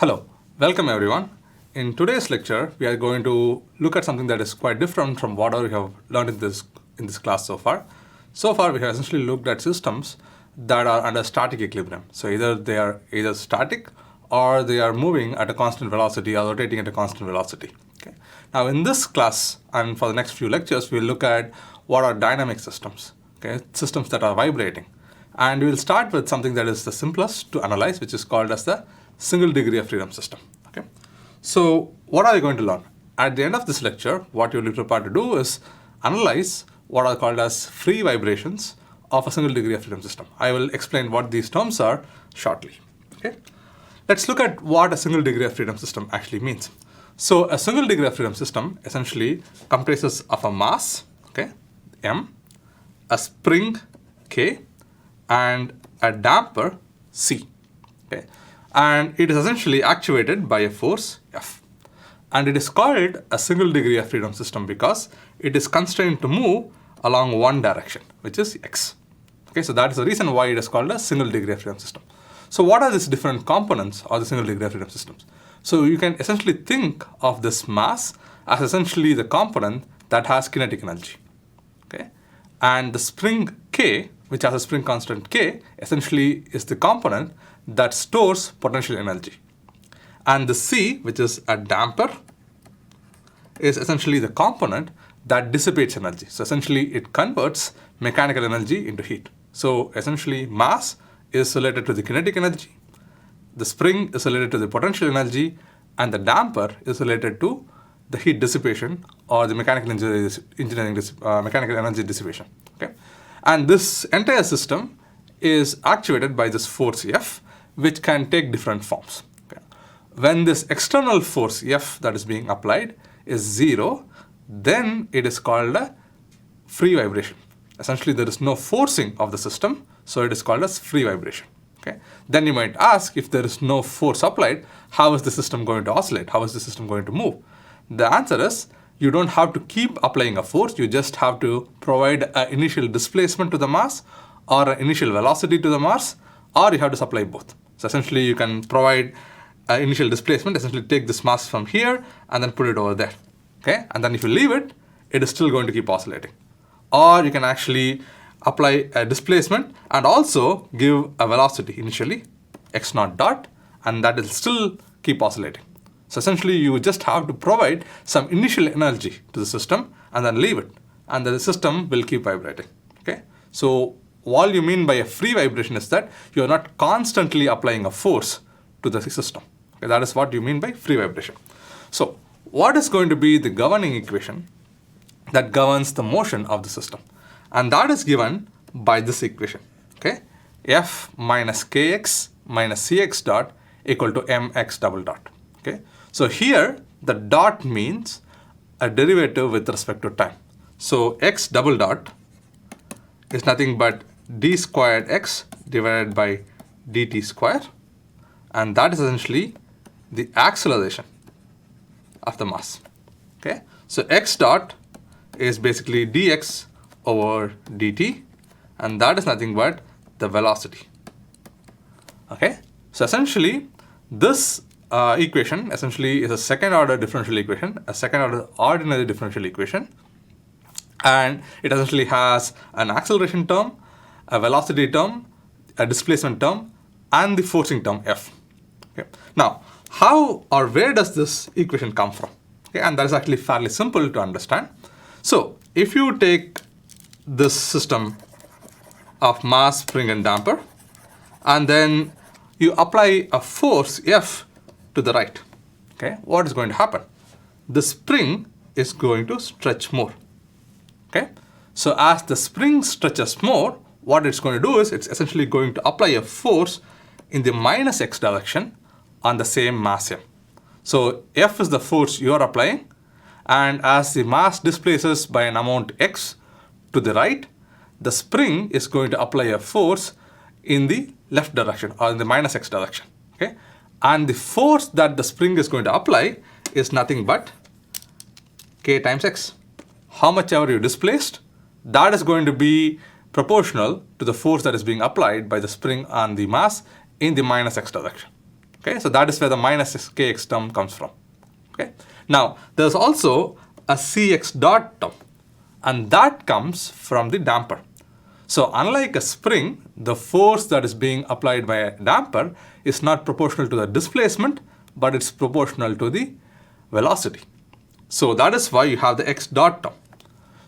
Hello, welcome everyone. In today's lecture, we are going to look at something that is quite different from what we have learned in this class so far. So far, we have essentially looked at systems that are under static equilibrium. So either they are either static or they are moving at a constant velocity or rotating at a constant velocity. Okay. Now, in this class and for the next few lectures, we'll look at what are dynamic systems. Okay, systems that are vibrating. And we'll start with something that is the simplest to analyze, which is called as the single degree of freedom system. Okay. So what are we going to learn? At the end of this lecture, what you'll be prepared to do is analyze what are called as free vibrations of a single degree of freedom system. I will explain what these terms are shortly. Okay. Let's look at what a single degree of freedom system actually means. So a single degree of freedom system essentially comprises of a mass, okay, M, a spring, K, and a damper, C. Okay. And it is essentially actuated by a force, F. And it is called a single degree of freedom system because it is constrained to move along one direction, which is X. Okay, so that is the reason why it is called a single degree of freedom system. So what are these different components of the single degree of freedom systems? So you can essentially think of this mass as essentially the component that has kinetic energy. Okay? And the spring K, which has a spring constant K, essentially is the component that stores potential energy. And the C, which is a damper, is essentially the component that dissipates energy. So essentially it converts mechanical energy into heat. So essentially mass is related to the kinetic energy, the spring is related to the potential energy, and the damper is related to the heat dissipation or the mechanical energy dissipation. Okay? And this entire system is actuated by this force F, which can take different forms. Okay. When this external force F that is being applied is 0, then it is called a free vibration. Essentially, there is no forcing of the system, so it is called as free vibration. Okay. Then you might ask, if there is no force applied, how is the system going to oscillate? How is the system going to move? The answer is, you don't have to keep applying a force, you just have to provide an initial displacement to the mass or an initial velocity to the mass, or you have to supply both. So essentially you can provide an initial displacement, essentially take this mass from here and then put it over there. Okay? And then if you leave it, it is still going to keep oscillating. Or you can actually apply a displacement and also give a velocity initially, x naught dot, and that will still keep oscillating. So essentially you just have to provide some initial energy to the system and then leave it, and the system will keep vibrating. Okay? So all you mean by a free vibration is that you are not constantly applying a force to the system. Okay? That is what you mean by free vibration. So what is going to be the governing equation that governs the motion of the system? And that is given by this equation. Okay? F minus Kx minus Cx dot equal to mx double dot. Okay? So here the dot means a derivative with respect to time. So x double dot is nothing but d squared x divided by dt square, and that is essentially the acceleration of the mass. Okay? So x dot is basically dx over dt, and that is nothing but the velocity. Okay? So essentially this equation essentially is a second order differential equation, a second order ordinary differential equation, and it essentially has an acceleration term, a velocity term, a displacement term, and the forcing term F. Okay. Now, how or where does this equation come from? Okay, and that is actually fairly simple to understand. So, if you take this system of mass, spring, and damper, and then you apply a force F to the right, okay, what is going to happen? The spring is going to stretch more. Okay? So as the spring stretches more, what it's going to do is it's essentially going to apply a force in the minus x direction on the same mass M. So F is the force you are applying, and as the mass displaces by an amount x to the right, the spring is going to apply a force in the left direction or in the minus x direction. Okay? And the force that the spring is going to apply is nothing but k times x. How much ever you displaced, that is going to be proportional to the force that is being applied by the spring on the mass in the minus x direction. Okay, so that is where the minus kx term comes from. Okay, now there's also a cx dot term, and that comes from the damper. So unlike a spring, the force that is being applied by a damper is not proportional to the displacement, but it's proportional to the velocity. So that is why you have the x dot term.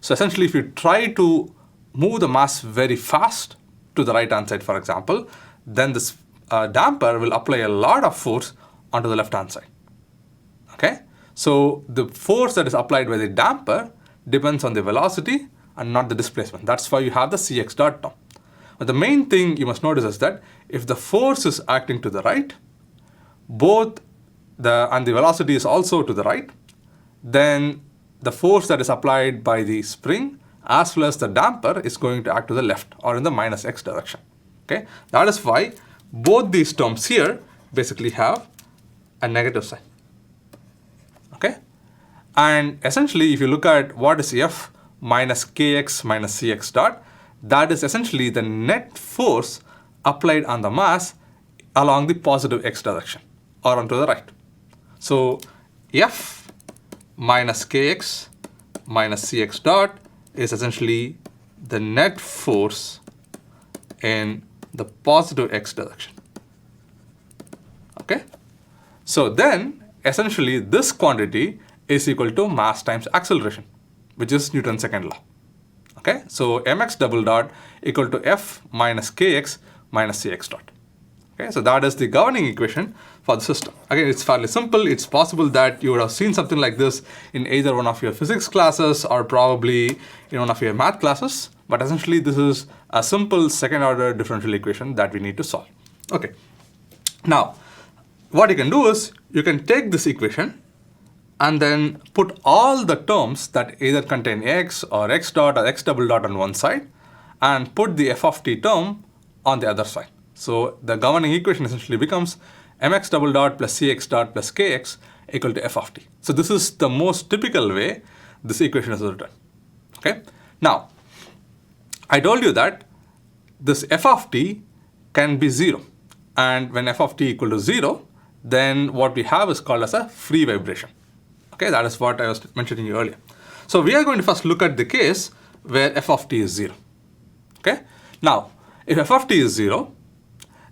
So essentially, if you try to move the mass very fast to the right hand side, for example, then this damper will apply a lot of force onto the left hand side. Okay? So the force that is applied by the damper depends on the velocity and not the displacement. That's why you have the cx dot term. But the main thing you must notice is that if the force is acting to the right, and the velocity is also to the right, then the force that is applied by the spring as well as the damper is going to act to the left or in the minus x direction. Okay? That is why both these terms here basically have a negative sign. Okay? And essentially, if you look at what is F minus kx minus cx dot, that is essentially the net force applied on the mass along the positive x direction or onto the right. So F minus kx minus cx dot is essentially the net force in the positive x direction. Okay? So then, essentially, this quantity is equal to mass times acceleration, which is Newton's second law. Okay? So mx double dot equal to F minus kx minus cx dot. Okay? So that is the governing equation for the system. Again, it's fairly simple. It's possible that you would have seen something like this in either one of your physics classes or probably in one of your math classes. But essentially, this is a simple second order differential equation that we need to solve. Okay. Now, what you can do is you can take this equation and then put all the terms that either contain x or x dot or x double dot on one side and put the f of t term on the other side. So the governing equation essentially becomes mx double dot plus cx dot plus kx equal to f of t. So this is the most typical way this equation is written. Okay. Now, I told you that this f of t can be 0. And when f of t equal to 0, then what we have is called as a free vibration. Okay, that is what I was mentioning earlier. So we are going to first look at the case where f of t is 0. Okay. Now, if f of t is 0,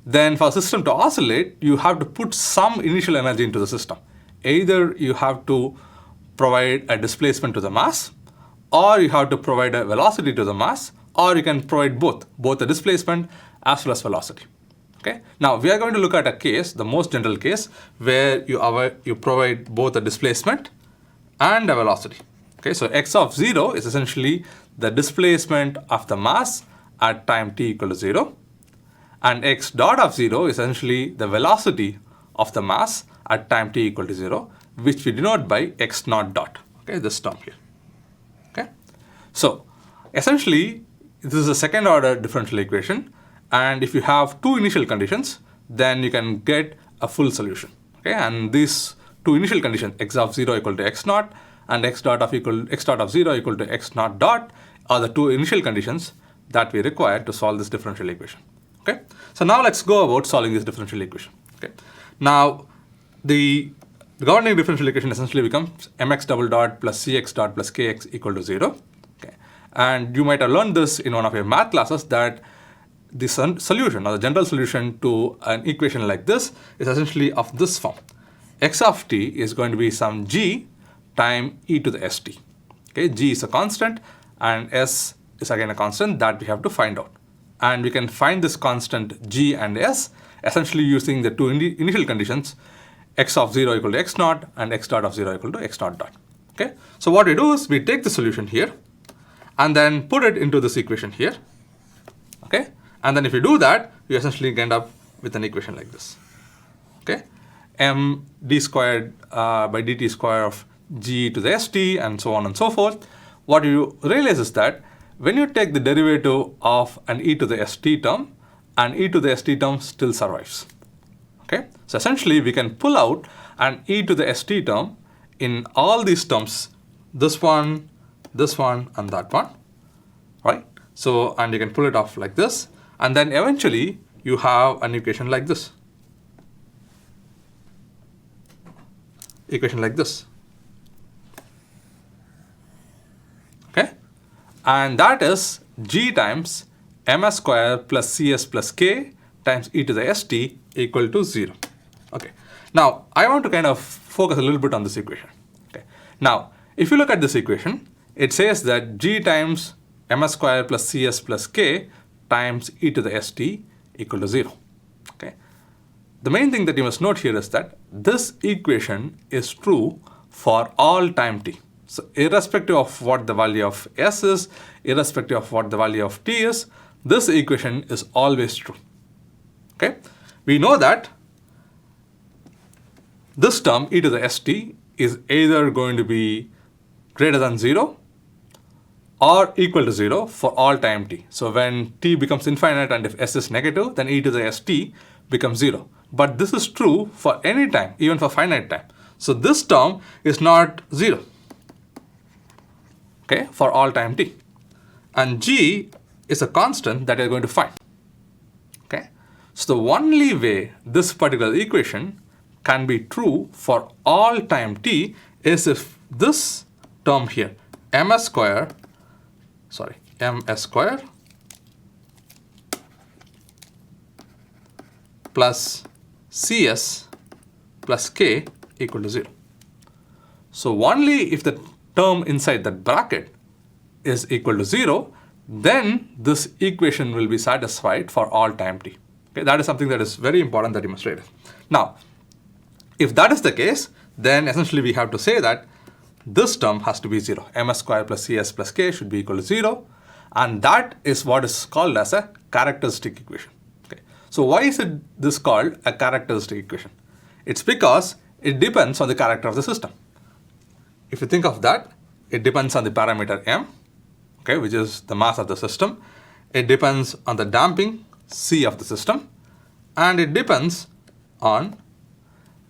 then for a system to oscillate, you have to put some initial energy into the system. Either you have to provide a displacement to the mass, or you have to provide a velocity to the mass, or you can provide both the displacement as well as velocity. Okay. Now we are going to look at a case, the most general case, where you provide both a displacement and a velocity. Okay. So x of 0 is essentially the displacement of the mass at time t equal to 0, and x dot of 0 is essentially the velocity of the mass at time t equal to 0, which we denote by x naught dot. Okay, this term here. Okay. So essentially, this is a second order differential equation, and if you have two initial conditions, then you can get a full solution. Okay, and these two initial conditions, x of 0 equal to x naught and x dot of 0 equal to x naught dot, are the two initial conditions that we require to solve this differential equation. Okay, so now let's go about solving this differential equation. Okay, now the governing differential equation essentially becomes mx double dot plus cx dot plus kx equal to 0. Okay, and you might have learned this in one of your math classes that the solution or the general solution to an equation like this is essentially of this form. X of t is going to be some g time e to the st. Okay, g is a constant and s is again a constant that we have to find out. And we can find this constant g and s essentially using the two initial conditions, x of 0 equal to x naught and x dot of 0 equal to x naught dot. Okay, so what we do is we take the solution here and then put it into this equation here. Okay, and then if you do that, you essentially end up with an equation like this. Okay, m d squared by dt square of g to the st and so on and so forth. What you realize is that when you take the derivative of an e to the st term, an e to the st term still survives. Okay, so essentially we can pull out an e to the st term in all these terms, this one, and that one, right? So, and you can pull it off like this, and then eventually you have an equation like this. equation like this. Okay, and that is g times ms square plus cs plus k times e to the st equal to 0. Okay, now I want to kind of focus a little bit on this equation. Okay, now if you look at this equation, it says that g times ms square plus cs plus k times e to the st equal to 0. Okay, the main thing that you must note here is that this equation is true for all time t. So irrespective of what the value of s is, irrespective of what the value of t is, this equation is always true. Okay, we know that this term e to the st is either going to be greater than 0 or equal to 0 for all time t. So when t becomes infinite and if s is negative, then e to the st becomes 0. But this is true for any time, even for finite time. So this term is not 0. Okay, for all time t. And g is a constant that you're going to find. Okay, so the only way this particular equation can be true for all time t is if this term here, ms square plus cs plus k equal to 0. So only if the term inside that bracket is equal to 0, then this equation will be satisfied for all time t. Okay, that is something that is very important that you must write. Now, if that is the case, then essentially we have to say that this term has to be 0. ms square plus cs plus k should be equal to 0. And that is what is called as a characteristic equation. Okay, so why is this called a characteristic equation? It's because it depends on the character of the system. If you think of that, it depends on the parameter m, okay, which is the mass of the system. It depends on the damping c of the system, and it depends on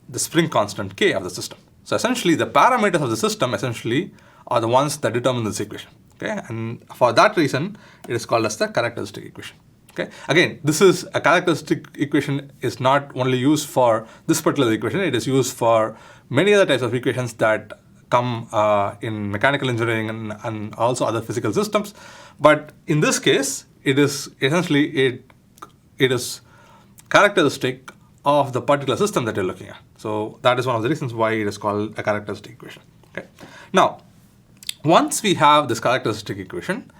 the spring constant k of the system. So essentially, the parameters of the system essentially are the ones that determine this equation. Okay, and for that reason, it is called as the characteristic equation. Okay, again, this is a characteristic equation is not only used for this particular equation. It is used for many other types of equations that come in mechanical engineering and also other physical systems. But in this case, it is essentially it is characteristic of the particular system that you're looking at. So that is one of the reasons why it is called a characteristic equation. Okay. Now, once we have this characteristic equation,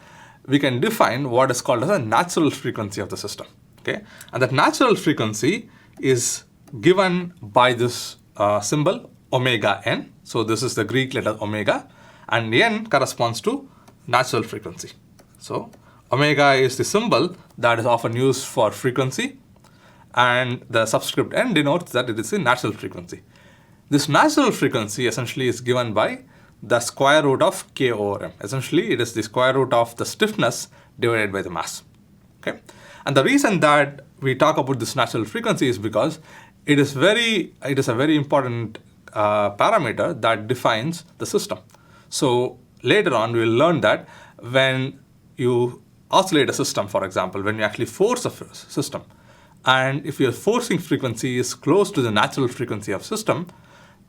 we can define what is called as a natural frequency of the system. Okay, and that natural frequency is given by this symbol omega n. So this is the Greek letter omega, and n corresponds to natural frequency. So omega is the symbol that is often used for frequency, and the subscript n denotes that it is a natural frequency. This natural frequency essentially is given by the square root of k over m. Essentially, it is the square root of the stiffness divided by the mass. Okay, and the reason that we talk about this natural frequency is because it is a very important parameter that defines the system. So later on, we will learn that when you oscillate a system, for example, when you actually force a system, and if your forcing frequency is close to the natural frequency of system,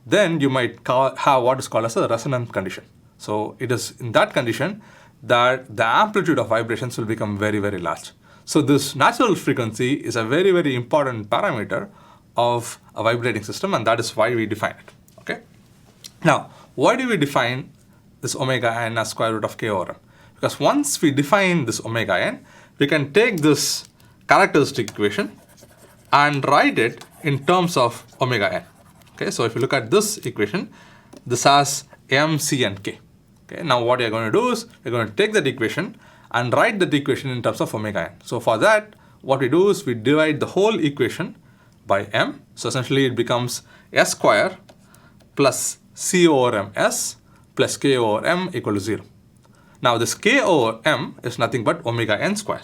then you might have what is called as a resonant condition. So it is in that condition that the amplitude of vibrations will become very, very large. So this natural frequency is a very, very important parameter of a vibrating system, and that is why we define it. Okay. Now, why do we define this omega n as square root of k over m? Because once we define this omega n, we can take this characteristic equation and write it in terms of omega n. Okay, so if you look at this equation, this has m, c, and k. Okay, now what you're going to do is you're going to take that equation and write that equation in terms of omega n. So for that, what we do is we divide the whole equation by m. So essentially it becomes s square plus c over m s plus k over m equal to 0. Now this k over m is nothing but omega n square.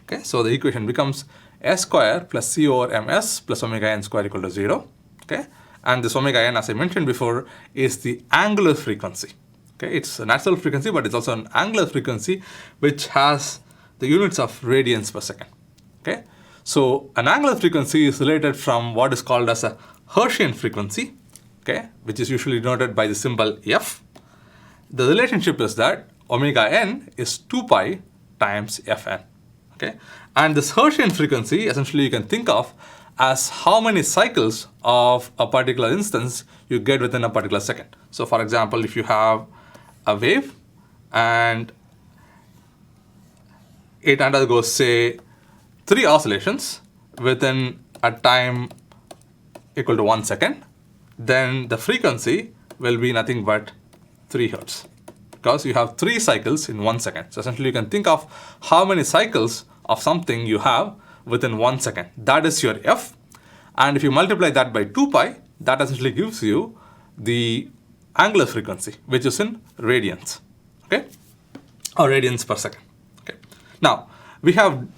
Okay, so the equation becomes s square plus c over ms plus omega n square equal to 0. Okay, and this omega n, as I mentioned before, is the angular frequency. Okay, it's a natural frequency, but it's also an angular frequency which has the units of radians per second. Okay, so an angular frequency is related from what is called as a Hertzian frequency okay, which is usually denoted by the symbol f, the relationship is that omega n is 2 pi times fn. Okay? And this Hertzian frequency, essentially you can think of as how many cycles of a particular instance you get within a particular second. So for example, if you have a wave and it undergoes, say, 3 oscillations within a time equal to 1 second, then the frequency will be nothing but 3 hertz, because you have 3 cycles in 1 second. So essentially you can think of how many cycles of something you have within 1 second. That is your f. And if you multiply that by 2 pi, that essentially gives you the angular frequency, which is in radians, okay, or radians per second. Okay. Now we have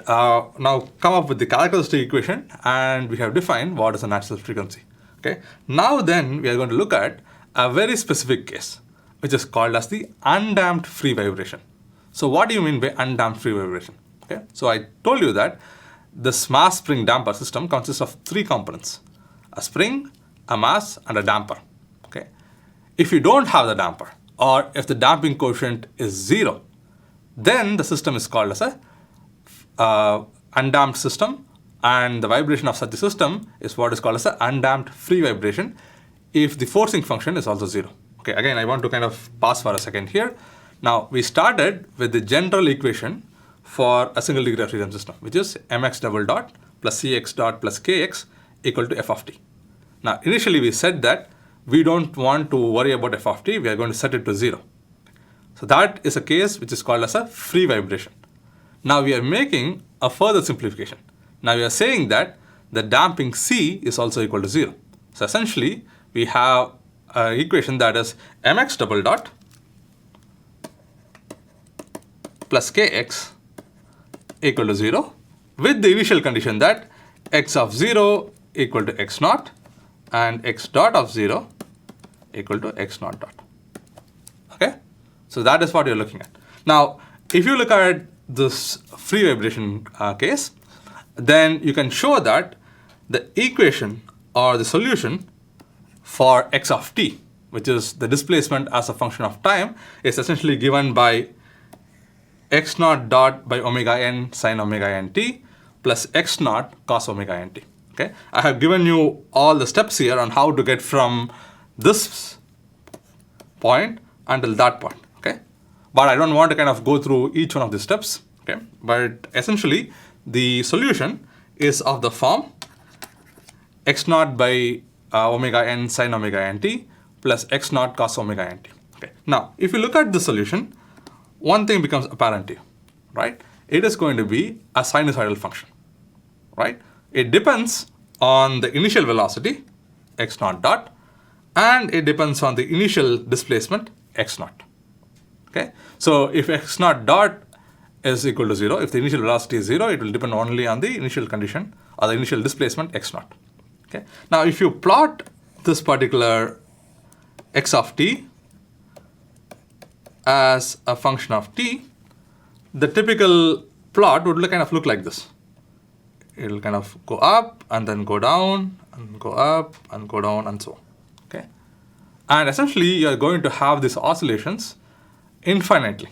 now come up with the characteristic equation, and we have defined what is a natural frequency. Okay. Now then we are going to look at a very specific case, which is called as the undamped free vibration. So what do you mean by undamped free vibration? Okay. So I told you that this mass spring damper system consists of 3 components: a spring, a mass, and a damper. Okay. If you don't have the damper, or if the damping coefficient is 0, then the system is called as a undamped system, and the vibration of such a system is what is called as a undamped free vibration if the forcing function is also 0. Okay, again, I want to kind of pause for a second here. Now, we started with the general equation for a single degree of freedom system, which is mx double dot plus cx dot plus kx equal to f of t. Now, initially we said that we don't want to worry about f of t, we are going to set it to 0. So that is a case which is called as a free vibration. Now we are making a further simplification. Now we are saying that the damping C is also equal to 0. So essentially we have an equation that is mx double dot plus kx equal to 0 with the initial condition that x of 0 equal to x naught and x dot of 0 equal to x naught dot. Okay? So that is what you're looking at. Now, if you look at this free vibration case, then you can show that the equation or the solution for x of t, which is the displacement as a function of time, is essentially given by x naught dot by omega n sine omega n t plus x naught cos omega n t. Okay? I have given you all the steps here on how to get from this point until that point. Okay? But I don't want to kind of go through each one of the steps. Okay? But essentially, the solution is of the form x naught by omega n sine omega n t plus x naught cos omega n t. Okay. Now, if you look at the solution, one thing becomes apparent to you, right? It is going to be a sinusoidal function, right? It depends on the initial velocity, x naught dot, and it depends on the initial displacement, x naught. Okay? So if x naught dot is equal to 0, if the initial velocity is 0, it will depend only on the initial condition or the initial displacement, x naught. Okay? Now if you plot this particular x of t as a function of t, the typical plot would kind of look like this. It will kind of go up and then go down and go up and go down and so on. Okay? And essentially you are going to have these oscillations infinitely,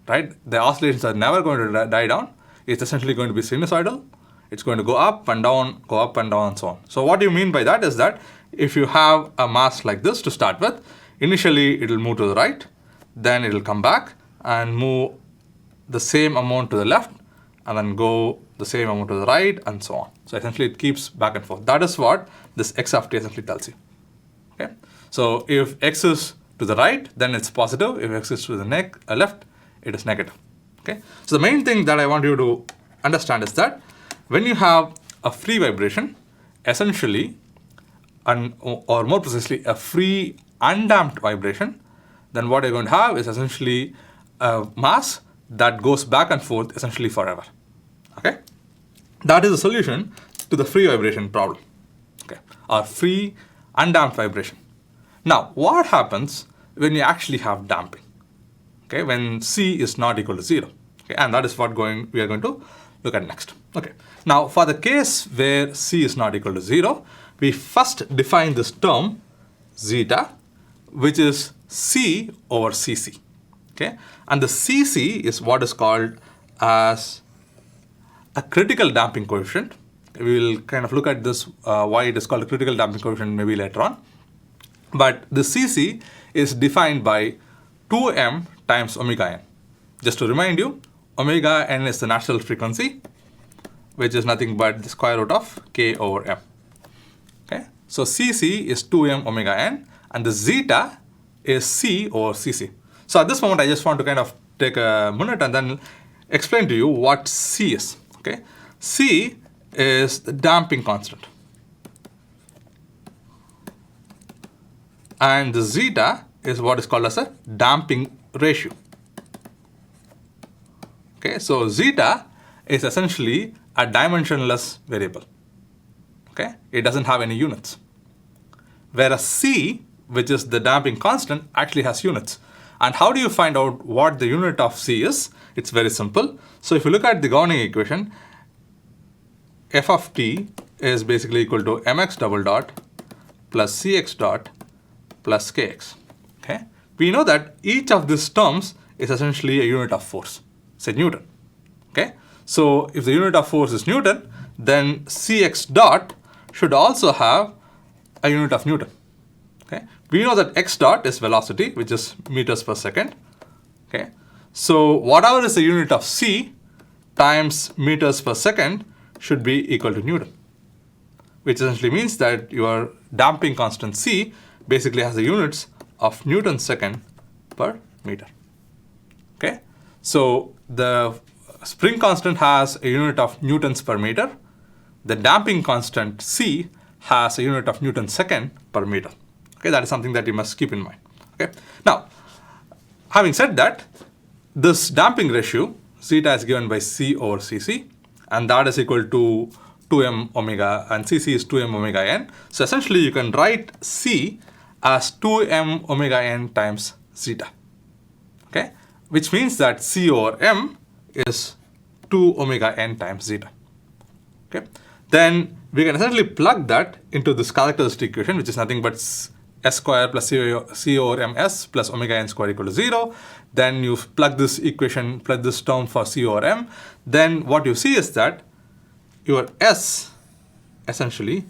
right? The oscillations are never going to die down. It's essentially going to be sinusoidal. It's going to go up and down, and so on. So what you mean by that is that if you have a mass like this to start with, initially it will move to the right, then it will come back and move the same amount to the left, and then go the same amount to the right, and so on. So essentially it keeps back and forth. That is what this x of t essentially tells you. Okay? So if x is to the right, then it's positive. If x is to the left, it is negative. Okay? So the main thing that I want you to understand is that when you have a free vibration, essentially, or more precisely, a free undamped vibration, then what you're going to have is essentially a mass that goes back and forth essentially forever. Okay? That is the solution to the free vibration problem. Okay? Or free undamped vibration. Now, what happens when you actually have damping? Okay? When C is not equal to 0. Okay? And that is what we are going to look at next. Okay? Now, for the case where C is not equal to 0, we first define this term zeta, which is C over Cc. Okay, and the Cc is what is called as a critical damping coefficient. We will kind of look at this, why it is called a critical damping coefficient maybe later on. But the Cc is defined by 2m times omega n. Just to remind you, omega n is the natural frequency, which is nothing but the square root of k over m. Okay, so Cc is 2m omega n, and the zeta is C over Cc. So at this moment, I just want to kind of take a minute and then explain to you what C is. Okay, C is the damping constant, and the zeta is what is called as a damping ratio. Okay, so zeta is essentially a dimensionless variable. Okay, it doesn't have any units. Whereas C, which is the damping constant, actually has units. And how do you find out what the unit of C is? It's very simple. So if you look at the governing equation, f of t is basically equal to mx double dot plus cx dot plus kx. Okay, we know that each of these terms is essentially a unit of force, say Newton. Okay, so if the unit of force is Newton, then cx dot should also have a unit of Newton. Okay, we know that x dot is velocity, which is meters per second. Okay, so whatever is the unit of c times meters per second should be equal to Newton, which essentially means that your damping constant c basically has the units of Newton second per meter. Okay, so the spring constant has a unit of newtons per meter. The damping constant c has a unit of Newton second per meter. Okay, that is something that you must keep in mind. Okay, now having said that, this damping ratio zeta is given by C over Cc, and that is equal to 2m omega, and Cc is 2m omega n. So essentially you can write C as 2m omega n times zeta. Okay, which means that C over m is 2 omega n times zeta. Okay, then we can essentially plug that into this characteristic equation, which is nothing but s square plus c over ms plus omega n square equal to 0. Then you plug this equation, plug this term for c over m. Then what you see is that your s essentially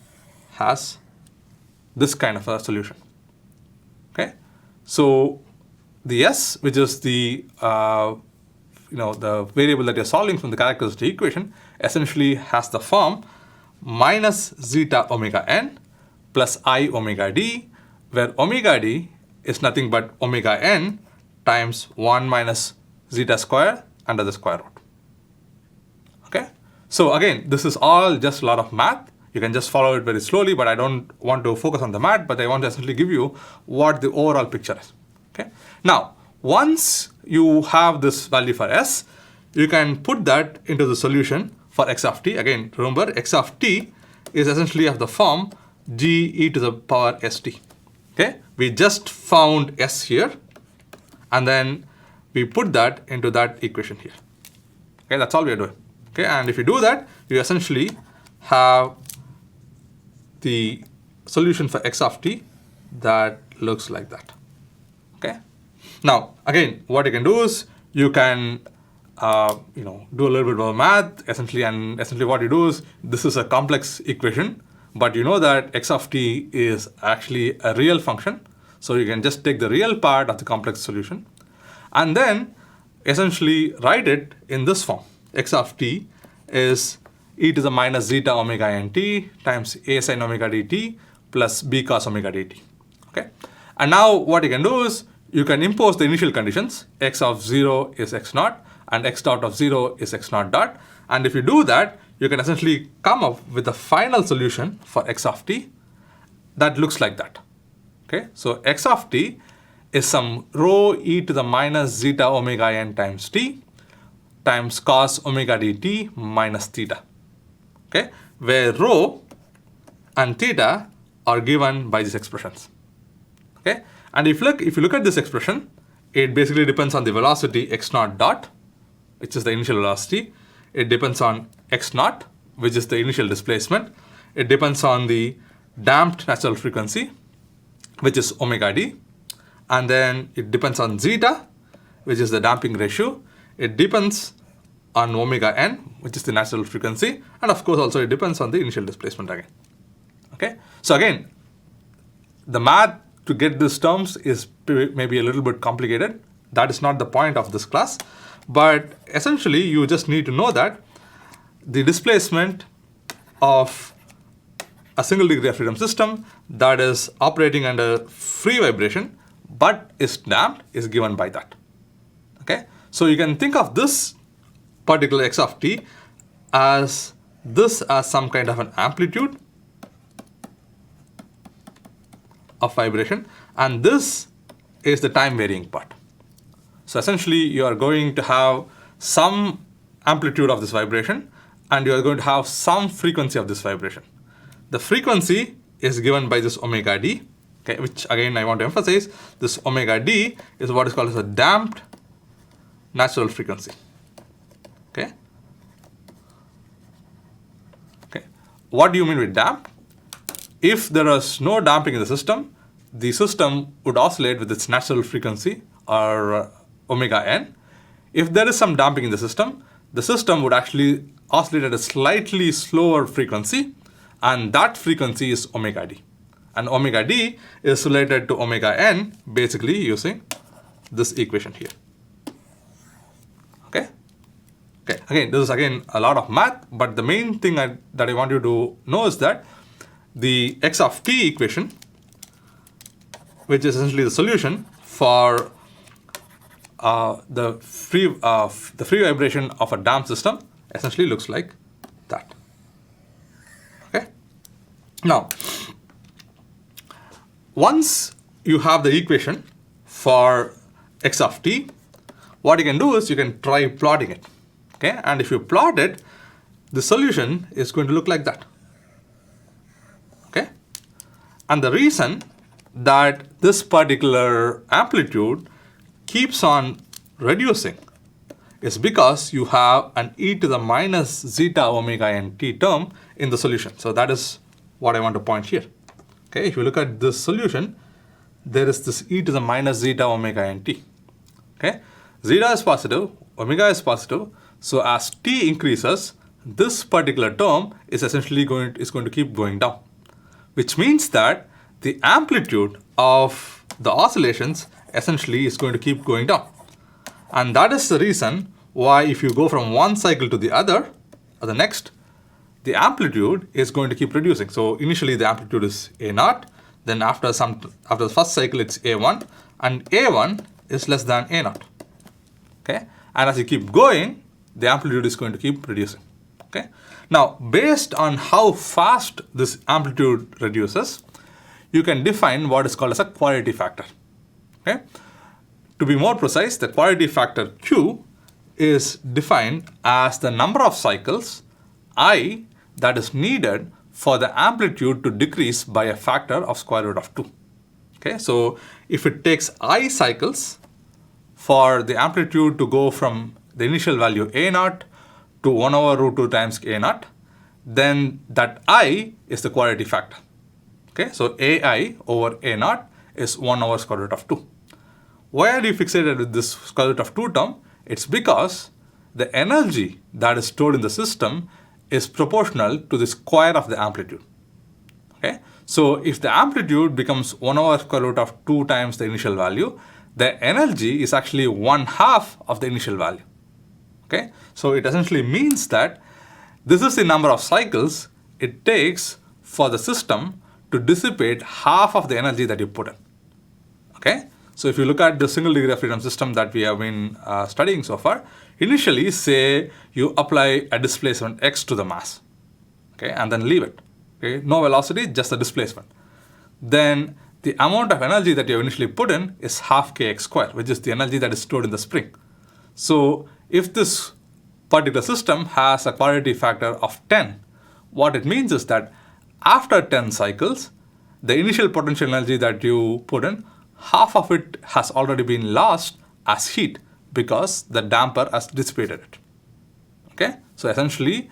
has this kind of a solution. Okay, so the s, which is the the variable that you're solving from the characteristic equation, essentially has the form minus zeta omega n plus I omega d, where omega d is nothing but omega n times 1 minus zeta square under the square root. Okay, so again, this is all just a lot of math. You can just follow it very slowly, but I don't want to focus on the math, but I want to essentially give you what the overall picture is. Okay, now once you have this value for s, you can put that into the solution for x of t. Again, remember, x of t is essentially of the form g e to the power st. Okay, we just found s here, and then we put that into that equation here. Okay, that's all we are doing. Okay, and if you do that, you essentially have the solution for x of t that looks like that. Okay, now again, what you can do is you can do a little bit more math essentially, and essentially what you do is, this is a complex equation, but you know that x of t is actually a real function, so you can just take the real part of the complex solution and then essentially write it in this form. X of t is e to the minus zeta omega n t times a sin omega dt plus b cos omega dt. Okay, and now what you can do is you can impose the initial conditions. X of 0 is x naught and x dot of 0 is x naught dot, and if you do that, you can essentially come up with the final solution for x of t that looks like that. Okay, so x of t is some rho e to the minus zeta omega n times t times cos omega dt minus theta. Okay, where rho and theta are given by these expressions. Okay, and if you look at this expression, it basically depends on the velocity x naught dot, which is the initial velocity. It depends on x naught, which is the initial displacement. It depends on the damped natural frequency, which is omega d. And then it depends on zeta, which is the damping ratio. It depends on omega n, which is the natural frequency. And of course, also it depends on the initial displacement again. Okay. So again, the math to get these terms is maybe a little bit complicated. That is not the point of this class. But essentially, you just need to know that the displacement of a single degree of freedom system that is operating under free vibration but is damped is given by that. Okay? So you can think of this particular x of t as this as some kind of an amplitude of vibration, and this is the time varying part. So essentially, you are going to have some amplitude of this vibration and you are going to have some frequency of this vibration. The frequency is given by this omega d, okay, which again I want to emphasize, this omega d is what is called as a damped natural frequency. Okay. Okay. What do you mean with damped? If there is no damping in the system would oscillate with its natural frequency or omega n. If there is some damping in the system would actually oscillate at a slightly slower frequency, and that frequency is omega d. And omega d is related to omega n basically using this equation here. Okay? Okay, again, this is again a lot of math, but the main thing that I want you to know is that the x of t equation, which is essentially the solution for the free vibration of a damped system, essentially looks like that. Okay. Now, once you have the equation for x of t, what you can do is you can try plotting it. Okay, and if you plot it, the solution is going to look like that. Okay, and the reason that this particular amplitude keeps on reducing is because you have an e to the minus zeta omega n t term in the solution. So that is what I want to point here. Okay, if you look at this solution, there is this e to the minus zeta omega n t. Okay, zeta is positive, omega is positive. So as t increases, this particular term is essentially going to keep going down, which means that the amplitude of the oscillations essentially is going to keep going down. And that is the reason why if you go from one cycle to the other or the next, the amplitude is going to keep reducing. So initially the amplitude is A0, then after the first cycle it's A1, and A1 is less than A0. Okay? And as you keep going, the amplitude is going to keep reducing. Okay? Now, based on how fast this amplitude reduces, you can define what is called as a quality factor. Okay? To be more precise, the quality factor Q is defined as the number of cycles I that is needed for the amplitude to decrease by a factor of square root of 2. Okay? So if it takes I cycles for the amplitude to go from the initial value A0 to 1 over root 2 times A0, then that I is the quality factor. Okay, so AI over A0 is 1 over square root of 2. Why are you fixated with this square root of 2 term? It's because the energy that is stored in the system is proportional to the square of the amplitude. Okay, so if the amplitude becomes 1 over square root of 2 times the initial value, the energy is actually 1/2 of the initial value. Okay, so it essentially means that this is the number of cycles it takes for the system to dissipate half of the energy that you put in. Okay, so if you look at the single degree of freedom system that we have been studying so far, initially say you apply a displacement x to the mass, okay, and then leave it. Okay, no velocity, just the displacement. Then the amount of energy that you have initially put in is half kx square, which is the energy that is stored in the spring. So if this particular system has a quality factor of 10, what it means is that after 10 cycles, the initial potential energy that you put in, half of it has already been lost as heat because the damper has dissipated it. Okay? So essentially,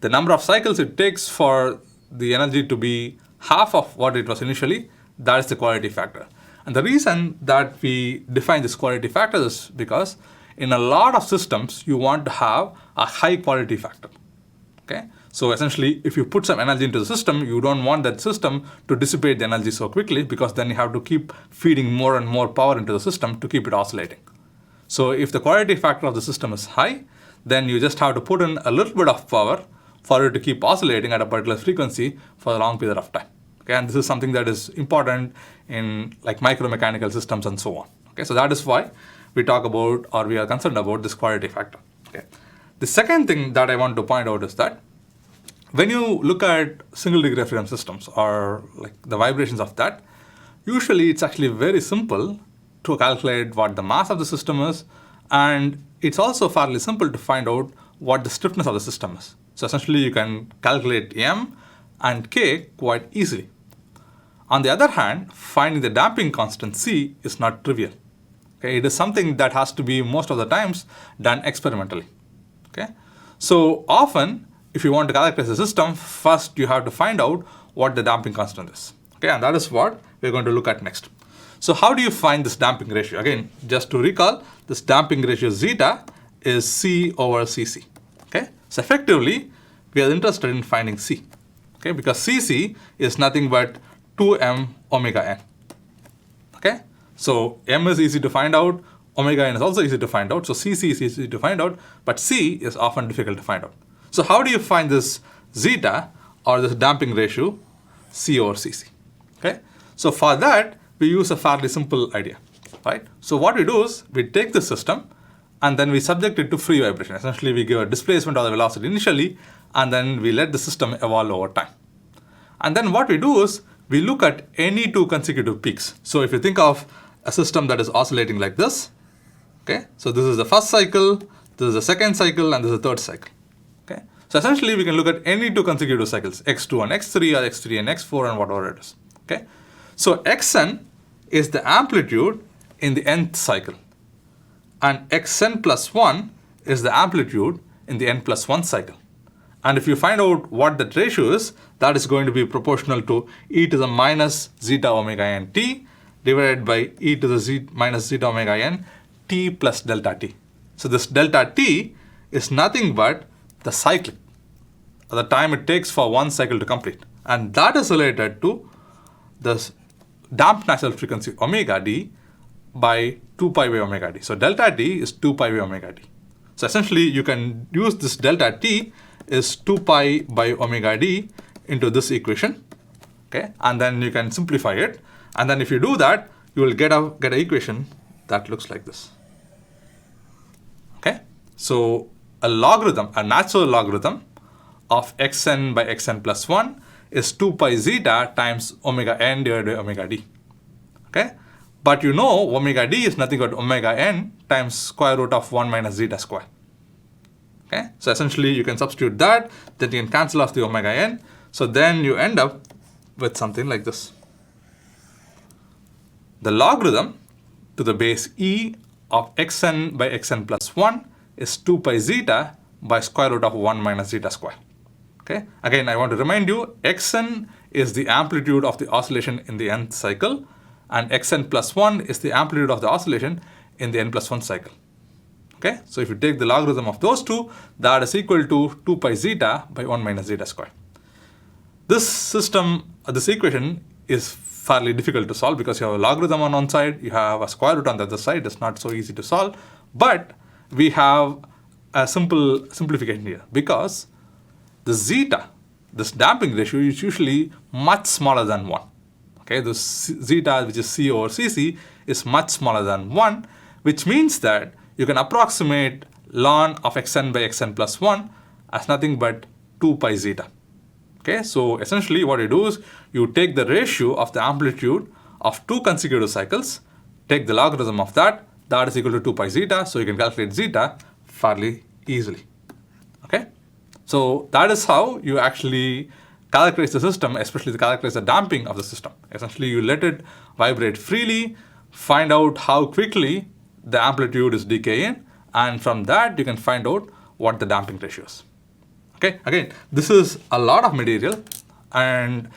the number of cycles it takes for the energy to be half of what it was initially, that is the quality factor. And the reason that we define this quality factor is because in a lot of systems, you want to have a high quality factor. Okay? So essentially, if you put some energy into the system, you don't want that system to dissipate the energy so quickly, because then you have to keep feeding more and more power into the system to keep it oscillating. So if the quality factor of the system is high, then you just have to put in a little bit of power for it to keep oscillating at a particular frequency for a long period of time. Okay, and this is something that is important in like micromechanical systems and so on. Okay, so that is why we talk about, or we are concerned about, this quality factor. Okay. The second thing that I want to point out is that when you look at single degree of freedom systems, or like the vibrations of that, usually it's actually very simple to calculate what the mass of the system is, and it's also fairly simple to find out what the stiffness of the system is. So essentially you can calculate M and K quite easily. On the other hand, finding the damping constant C is not trivial. Okay, it is something that has to be most of the times done experimentally. Okay, so often if you want to characterize the system, first you have to find out what the damping constant is. Okay, and that is what we're going to look at next. So how do you find this damping ratio? Again, just to recall, this damping ratio zeta is C over Cc. Okay, so effectively we are interested in finding C. Okay, because Cc is nothing but 2m omega n. Okay, so m is easy to find out, omega n is also easy to find out, so Cc is easy to find out, but C is often difficult to find out. So how do you find this zeta, or this damping ratio, C over Cc? Okay, so for that we use a fairly simple idea, right? So what we do is we take the system and then we subject it to free vibration. Essentially we give a displacement or the velocity initially, and then we let the system evolve over time. And then what we do is we look at any two consecutive peaks. So if you think of a system that is oscillating like this, okay, so this is the first cycle, this is the second cycle, and this is the third cycle. Okay, so essentially we can look at any two consecutive cycles, x2 and x3, or x3 and x4, and whatever it is. Okay, so xn is the amplitude in the nth cycle, and xn plus 1 is the amplitude in the n plus 1 cycle. And if you find out what that ratio is, that is going to be proportional to e to the minus zeta omega n t divided by e to the minus zeta omega n t plus delta t. So this delta t is nothing but the cyclic, the time it takes for one cycle to complete. And that is related to the damped natural frequency omega d by 2 pi by omega d. So delta t is 2 pi by omega d. So essentially you can use this delta t is 2 pi by omega d into this equation. Okay, and then you can simplify it. And then if you do that, you will get an equation that looks like this. Okay, so a logarithm, a natural logarithm of xn by xn plus 1 is 2 pi zeta times omega n divided by omega d. Okay, but you know omega d is nothing but omega n times square root of 1 minus zeta square. Okay, so essentially you can substitute that, then you can cancel off the omega n. So then you end up with something like this. The logarithm to the base e of xn by xn plus 1 is 2 pi zeta by square root of 1 minus zeta square. Okay, again I want to remind you, xn is the amplitude of the oscillation in the nth cycle, and xn plus 1 is the amplitude of the oscillation in the n plus 1 cycle. Okay, so if you take the logarithm of those two, that is equal to 2 pi zeta by 1 minus zeta square. This system, this equation is fairly difficult to solve because you have a logarithm on one side, you have a square root on the other side. It's not so easy to solve, but we have a simple simplification here because the zeta, this damping ratio, is usually much smaller than 1. Okay, this zeta, which is C over Cc, is much smaller than 1, which means that you can approximate ln of xn by xn plus 1 as nothing but 2 pi zeta. Okay, so essentially what you do is you take the ratio of the amplitude of two consecutive cycles, take the logarithm of that, that is equal to 2 pi zeta, so you can calculate zeta fairly easily. Okay, so that is how you actually characterize the system, especially to characterize the damping of the system. Essentially you let it vibrate freely, find out how quickly the amplitude is decaying, and from that you can find out what the damping ratio is. Okay, again, this is a lot of material, and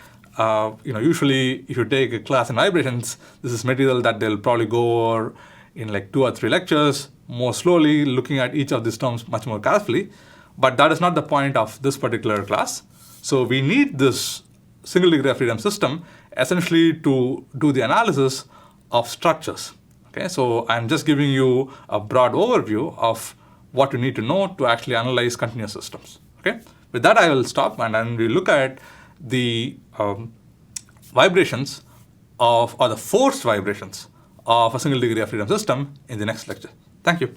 usually if you take a class in vibrations, this is material that they'll probably go over in like 2 or 3 lectures, more slowly, looking at each of these terms much more carefully. But that is not the point of this particular class. So we need this single degree of freedom system essentially to do the analysis of structures. Okay, so I'm just giving you a broad overview of what you need to know to actually analyze continuous systems. Okay, with that I will stop, and then we look at the vibrations or the forced vibrations of a single degree of freedom system in the next lecture. Thank you.